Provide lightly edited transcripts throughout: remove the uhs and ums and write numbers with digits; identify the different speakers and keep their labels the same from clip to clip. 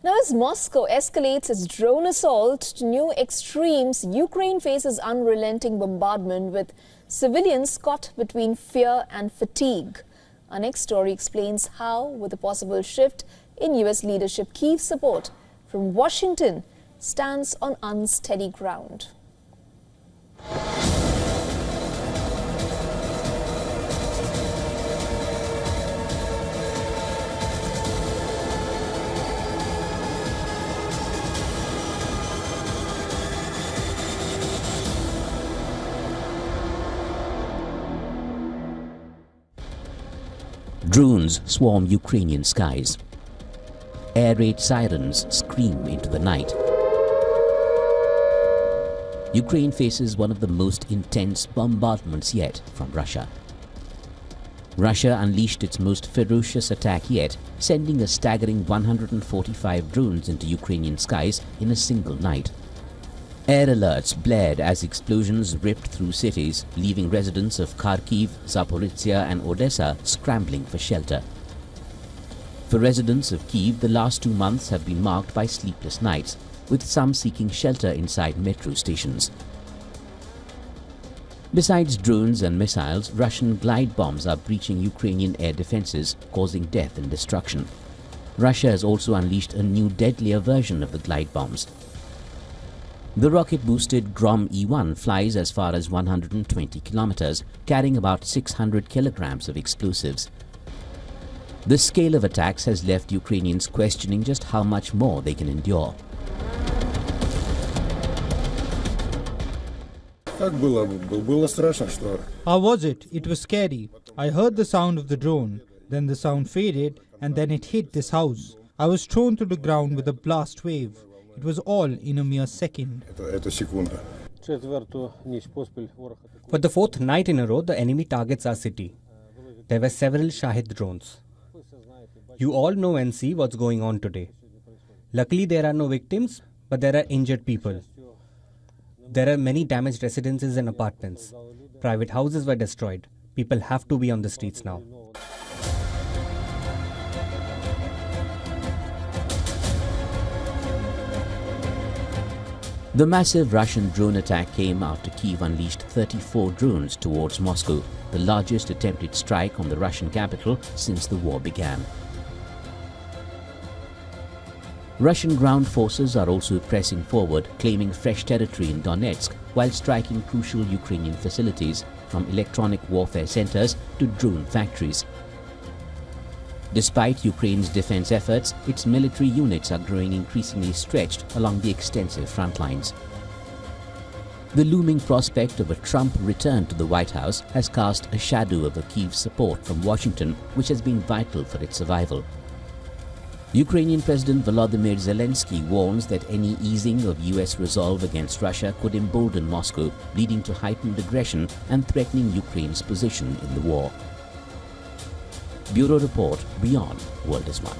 Speaker 1: Now, as Moscow escalates its drone assault to new extremes, Ukraine faces unrelenting bombardment with civilians caught between fear and fatigue. Our next story explains how, with a possible shift in US leadership, Kyiv's support from Washington stands on unsteady ground.
Speaker 2: Drones swarm Ukrainian skies. Air raid sirens scream into the night. Ukraine faces one of the most intense bombardments yet from Russia. Russia unleashed its most ferocious attack yet, sending a staggering 145 drones into Ukrainian skies in a single night. Air alerts blared as explosions ripped through cities, leaving residents of Kharkiv, Zaporizhia and Odessa scrambling for shelter. For residents of Kyiv, the last 2 months have been marked by sleepless nights, with some seeking shelter inside metro stations. Besides drones and missiles, Russian glide bombs are breaching Ukrainian air defenses, causing death and destruction. Russia has also unleashed a new deadlier version of the glide bombs. The rocket-boosted Grom E-1 flies as far as 120 kilometers, carrying about 600 kilograms of explosives. The scale of attacks has left Ukrainians questioning just how much more they can endure.
Speaker 3: How was it? It was scary. I heard the sound of the drone, then the sound faded, and then it hit this house. I was thrown to the ground with a blast wave. It was all in a mere second.
Speaker 4: For the fourth night in a row, the enemy targets our city. There were several Shahid drones. You all know and see what's going on today. Luckily, there are no victims, but there are injured people. There are many damaged residences and apartments. Private houses were destroyed. People have to be on the streets now.
Speaker 2: The massive Russian drone attack came after Kyiv unleashed 34 drones towards Moscow, the largest attempted strike on the Russian capital since the war began. Russian ground forces are also pressing forward, claiming fresh territory in Donetsk while striking crucial Ukrainian facilities, from electronic warfare centers to drone factories. Despite Ukraine's defense efforts, its military units are growing increasingly stretched along the extensive front lines. The looming prospect of a Trump return to the White House has cast a shadow over Kyiv's support from Washington, which has been vital for its survival. Ukrainian President Volodymyr Zelensky warns that any easing of US resolve against Russia could embolden Moscow, leading to heightened aggression and threatening Ukraine's position in the war. Bureau Report, WION World is One.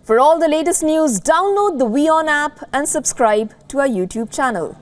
Speaker 1: For all the latest news, download the WION app and subscribe to our YouTube channel.